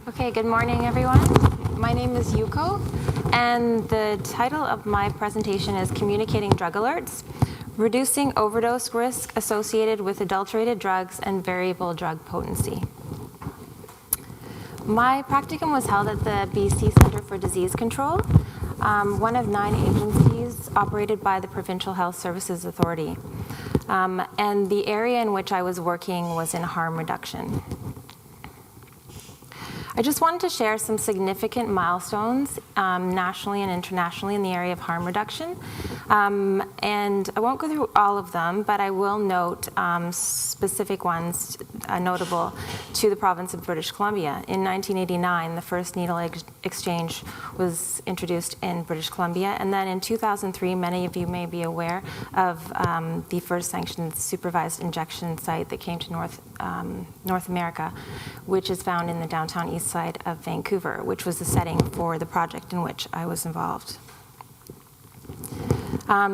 Okay, good morning, everyone. My name is Yuko, and the title of my presentation is Communicating Drug Alerts, Reducing Overdose Risk Associated with Adulterated Drugs and Variable Drug Potency. My practicum was held at the BC Centre for Disease Control, one of 9 agencies operated by the Provincial Health Services Authority. And the area in which I was working was in harm reduction. I just wanted to share some significant milestones nationally and internationally in the area of harm reduction. And I won't go through all of them, but I will note specific ones notable to the province of British Columbia. In 1989, the first needle exchange was introduced in British Columbia. And then in 2003, many of you may be aware of the first sanctioned supervised injection site that came to North America, which is found in the downtown east side of Vancouver, which was the setting for the project in which I was involved.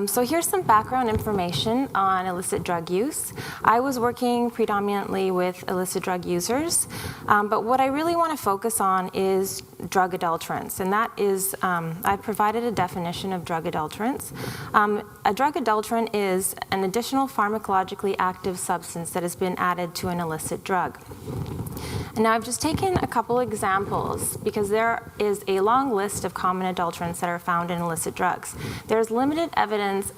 So here's some background information on illicit drug use. I was working predominantly with illicit drug users, but what I really want to focus on is drug adulterants, and that is, I've provided a definition of drug adulterants. A drug adulterant is an additional pharmacologically active substance that has been added to an illicit drug. And now I've just taken a couple examples because there is a long list of common adulterants that are found in illicit drugs. There's limited evidence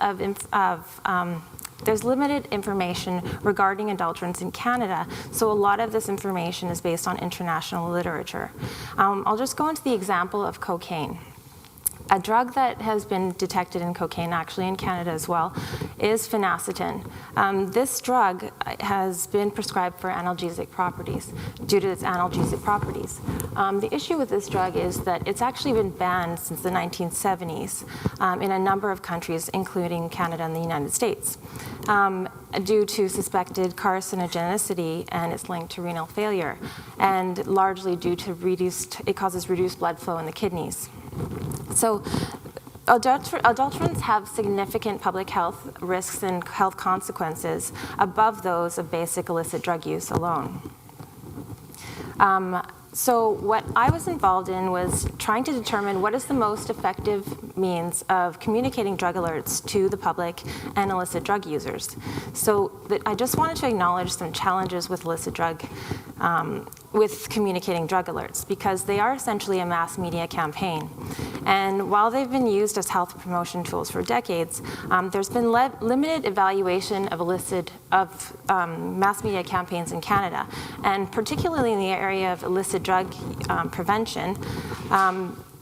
there's limited information regarding adulterants in Canada, so a lot of this information is based on international literature. I'll just go into the example of cocaine. A drug that has been detected in cocaine, actually in Canada as well, is phenacetin. This drug has been prescribed for analgesic properties due to its analgesic properties. The issue with this drug is that it's actually been banned since the 1970s in a number of countries, including Canada and the United States, due to suspected carcinogenicity and its link to renal failure, and largely due to it causes reduced blood flow in the kidneys. So adulterants have significant public health risks and health consequences above those of basic illicit drug use alone. So what I was involved in was trying to determine what is the most effective means of communicating drug alerts to the public and illicit drug users. So I just wanted to acknowledge some challenges with with communicating drug alerts, because they are essentially a mass media campaign. And while they've been used as health promotion tools for decades, there's been limited evaluation of mass media campaigns in Canada, and particularly in the area of illicit drug prevention.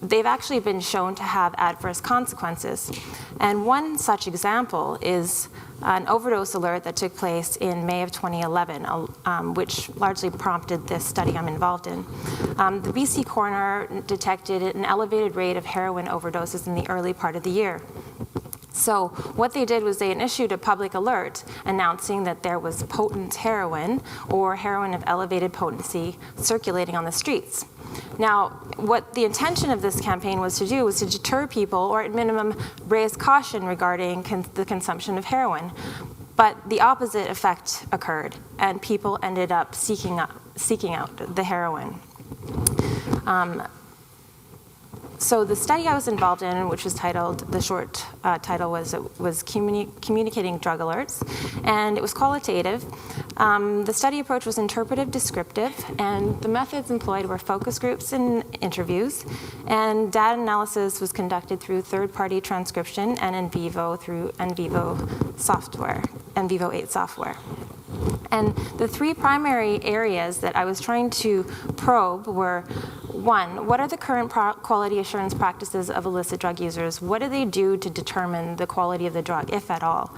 They've actually been shown to have adverse consequences. And one such example is an overdose alert that took place in May of 2011, which largely prompted this study I'm involved in. The BC coroner detected an elevated rate of heroin overdoses in the early part of the year. So what they did was they issued a public alert announcing that there was potent heroin or heroin of elevated potency circulating on the streets. Now, what the intention of this campaign was to do was to deter people, or at minimum raise caution regarding the consumption of heroin. But the opposite effect occurred, and people ended up seeking out the heroin. So the study I was involved in, which was titled, the short title was Communicating Drug Alerts, and it was qualitative. The study approach was interpretive descriptive, and the methods employed were focus groups and interviews, and data analysis was conducted through third-party transcription and in vivo through NVivo software, NVivo 8 software. And the 3 primary areas that I was trying to probe were: 1, what are the current quality assurance practices of illicit drug users? What do they do to determine the quality of the drug, if at all?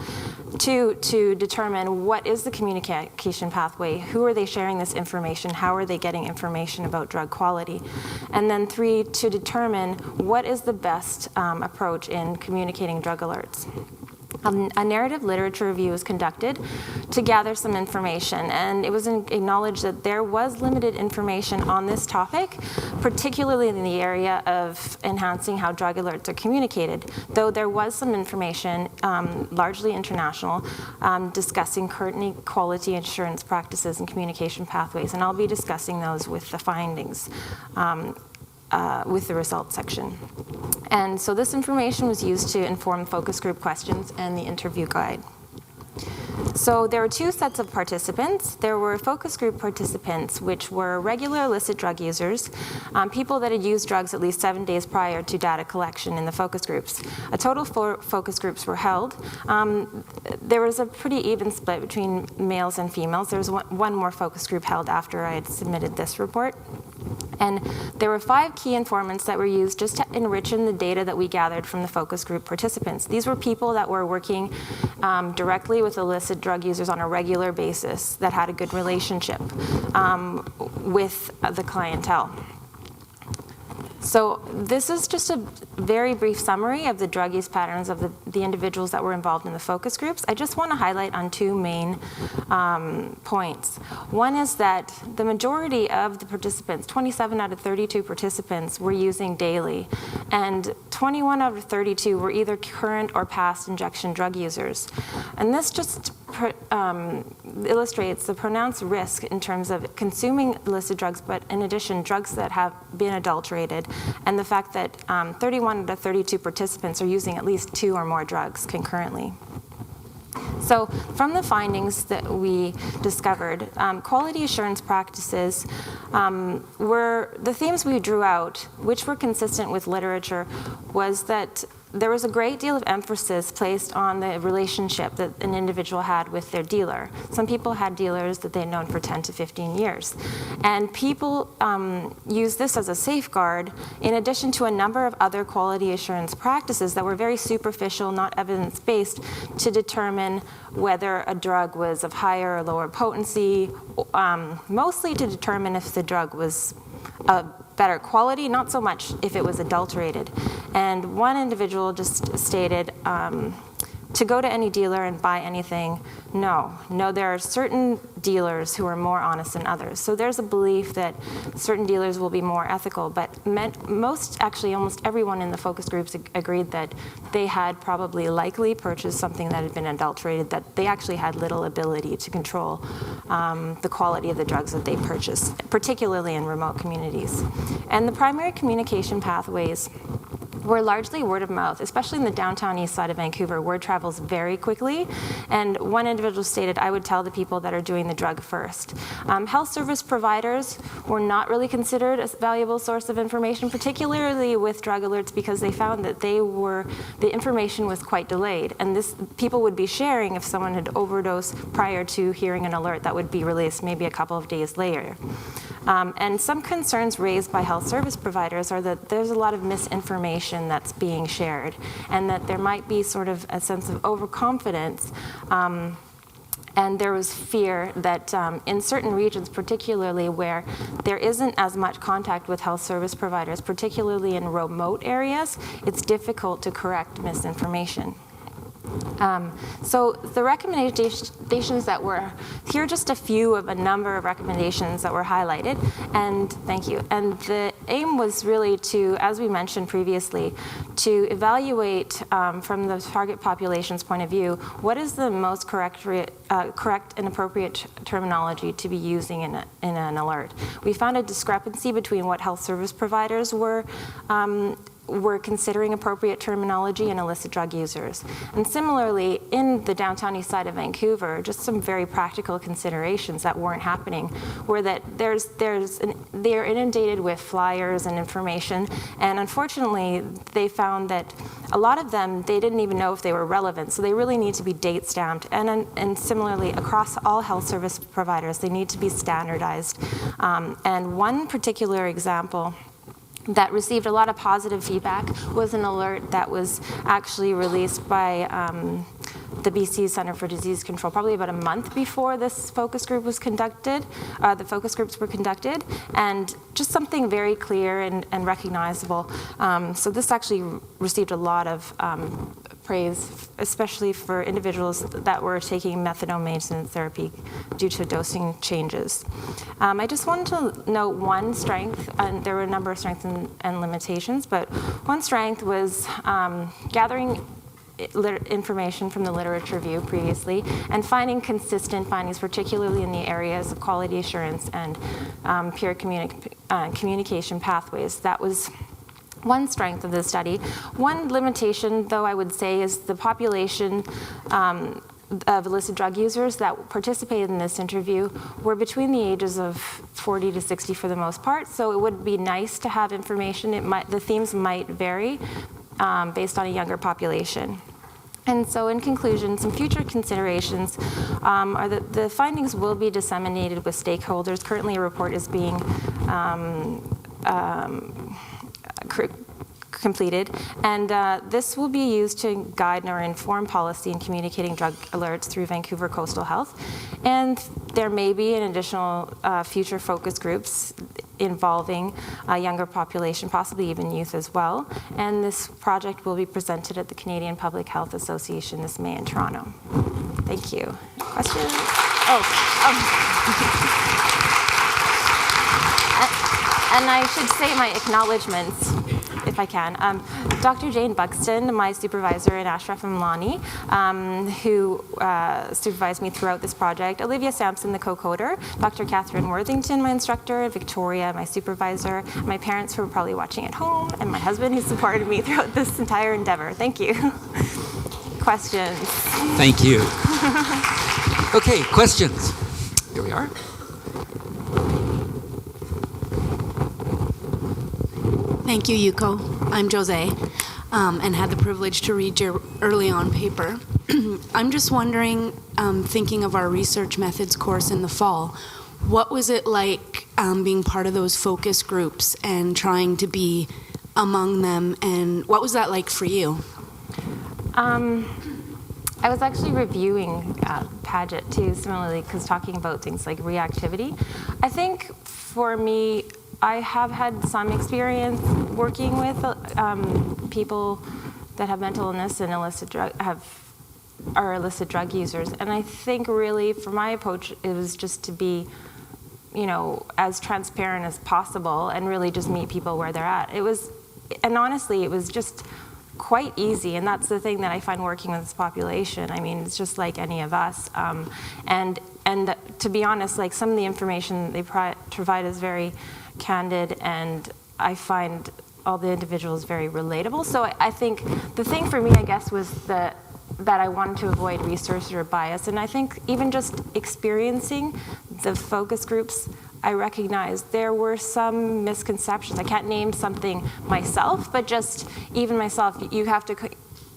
2, to determine what is the communication pathway? Who are they sharing this information? How are they getting information about drug quality? And then 3, to determine what is the best approach in communicating drug alerts. A narrative literature review was conducted to gather some information, and it was acknowledged that there was limited information on this topic, particularly in the area of enhancing how drug alerts are communicated, though there was some information, largely international, discussing current quality assurance practices and communication pathways, and I'll be discussing those with the findings. With the results section. And so this information was used to inform focus group questions and the interview guide. So there were two sets of participants. There were focus group participants, which were regular illicit drug users, people that had used drugs at least 7 days prior to data collection in the focus groups. A total of 4 focus groups were held. There was a pretty even split between males and females. There was one more focus group held after I had submitted this report. And there were 5 key informants that were used just to enrich in the data that we gathered from the focus group participants. These were people that were working directly with illicit drug users on a regular basis that had a good relationship with the clientele. So this is just a very brief summary of the drug use patterns of the individuals that were involved in the focus groups. I just want to highlight on 2 main points. One is that the majority of the participants, 27 out of 32 participants, were using daily, and 21 out of 32 were either current or past injection drug users. And this just illustrates the pronounced risk in terms of consuming illicit drugs, but in addition, drugs that have been adulterated, and the fact that 31 out of 32 participants are using at least 2 or more drugs concurrently. So from the findings that we discovered, quality assurance practices were the themes we drew out, which were consistent with literature, was that there was a great deal of emphasis placed on the relationship that an individual had with their dealer. Some people had dealers that they'd known for 10 to 15 years. And people used this as a safeguard in addition to a number of other quality assurance practices that were very superficial, not evidence-based, to determine whether a drug was of higher or lower potency, mostly to determine if the drug was better quality, not so much if it was adulterated. And one individual just stated, to go to any dealer and buy anything, no, there are certain dealers who are more honest than others. So there's a belief that certain dealers will be more ethical, but almost everyone in the focus groups agreed that they had probably likely purchased something that had been adulterated, that they actually had little ability to control the quality of the drugs that they purchased, particularly in remote communities. And the primary communication pathways were largely word of mouth, especially in the downtown east side of Vancouver. Word travels very quickly, and one individual stated, I would tell the people that are doing the drug first. Health service providers were not really considered a valuable source of information, particularly with drug alerts, because they found that the information was quite delayed, and people would be sharing if someone had overdosed prior to hearing an alert that would be released maybe a couple of days later. And some concerns raised by health service providers are that there's a lot of misinformation that's being shared, and that there might be sort of a sense of overconfidence. And there was fear that in certain regions, particularly where there isn't as much contact with health service providers, particularly in remote areas, it's difficult to correct misinformation. So the recommendations that were, here are just a few of a number of recommendations that were highlighted, and thank you. And the aim was really to, as we mentioned previously, to evaluate from the target population's point of view, what is the most correct and appropriate terminology to be using in an alert. We found a discrepancy between what health service providers were considering appropriate terminology in illicit drug users. And similarly, in the downtown east side of Vancouver, just some very practical considerations that weren't happening were that they're inundated with flyers and information, and unfortunately, they found that a lot of them, they didn't even know if they were relevant, so they really need to be date stamped. And similarly, across all health service providers, they need to be standardized. And one particular example that received a lot of positive feedback was an alert that was actually released by the BC Centre for Disease Control probably about a month before this focus group was conducted, the focus groups were conducted, and just something very clear and recognizable. So this actually received a lot of praise, especially for individuals that were taking methadone maintenance therapy due to dosing changes. I just wanted to note one strength, and there were a number of strengths and limitations, but one strength was gathering information from the literature review previously and finding consistent findings, particularly in the areas of quality assurance and peer communication pathways. That was one strength of the study. One limitation, though, I would say, is the population of illicit drug users that participated in this interview were between the ages of 40 to 60 for the most part, so it would be nice to have information. The themes might vary based on a younger population. And so in conclusion, some future considerations are that the findings will be disseminated with stakeholders. Currently, a report is being completed, and this will be used to guide or inform policy in communicating drug alerts through Vancouver Coastal Health. And there may be an additional future focus groups involving a younger population, possibly even youth as well. And this project will be presented at the Canadian Public Health Association this May in Toronto. Thank you. Questions? And I should say my acknowledgements, if I can. Dr. Jane Buxton, my supervisor, and Ashraf Imlani, who supervised me throughout this project. Olivia Sampson, the co-coder. Dr. Catherine Worthington, my instructor. Victoria, my supervisor. My parents, who are probably watching at home. And my husband, who supported me throughout this entire endeavor. Thank you. Questions? Thank you. Okay, questions. Here we are. Thank you, Yuko. I'm Jose, and had the privilege to read your early on paper. I'm just wondering, thinking of our research methods course in the fall, what was it like being part of those focus groups and trying to be among them, and what was that like for you? I was actually reviewing Paget too, similarly, because talking about things like reactivity. I think for me, I have had some experience working with people that have mental illness and are illicit drug users, and I think really for my approach it was just to be, as transparent as possible and really just meet people where they're at. And honestly, it was just quite easy, and that's the thing that I find working with this population. I mean, it's just like any of us, and to be honest, like some of the information they provide is very candid, and I find all the individuals very relatable. So I think the thing for me, I guess, was that I wanted to avoid researcher bias, and I think even just experiencing the focus groups, I recognized there were some misconceptions. I can't name something myself, but just even myself,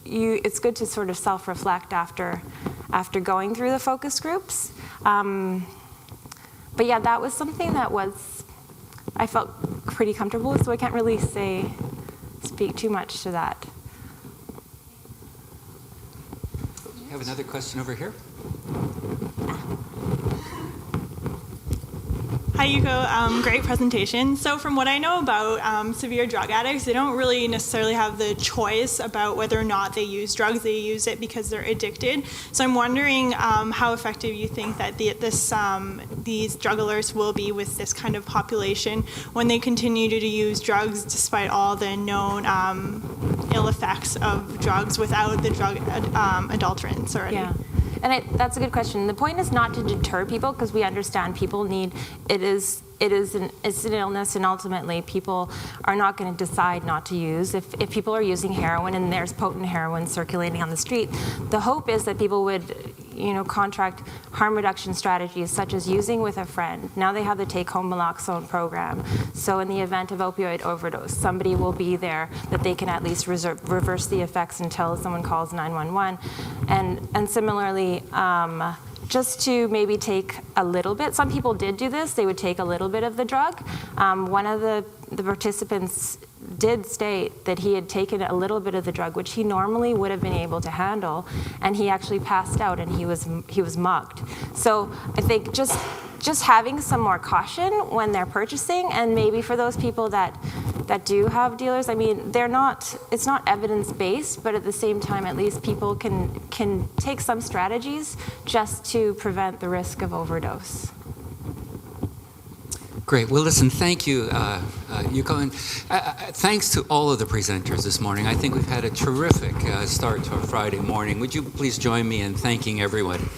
it's good to sort of self-reflect after going through the focus groups. But yeah, that was something that I felt pretty comfortable with, so I can't really speak too much to that. We have another question over here. Hi, Yuko. Great presentation. So from what I know about severe drug addicts, they don't really necessarily have the choice about whether or not they use drugs. They use it because they're addicted. So I'm wondering how effective you think that these drug alerts will be with this kind of population when they continue to use drugs despite all the known ill effects of drugs without the drug adulterants already. Yeah. And that's a good question. The point is not to deter people, because we understand people need, it's an illness, and ultimately people are not going to decide not to use. If people are using heroin and there's potent heroin circulating on the street, the hope is that people would contract harm reduction strategies such as using with a friend. Now they have the take-home naloxone program. So in the event of opioid overdose, somebody will be there that they can at least reverse the effects until someone calls 911. And similarly, just to maybe take a little bit. Some people did do this. They would take a little bit of the drug. One of the participants did state that he had taken a little bit of the drug, which he normally would have been able to handle, and he actually passed out and he was mugged. So I think just having some more caution when they're purchasing, and maybe for those people that that do have dealers, I mean, it's not evidence-based, but at the same time, at least people can take some strategies just to prevent the risk of overdose. Great. Well, listen, thank you, Yuko, and thanks to all of the presenters this morning. I think we've had a terrific start to our Friday morning. Would you please join me in thanking everyone?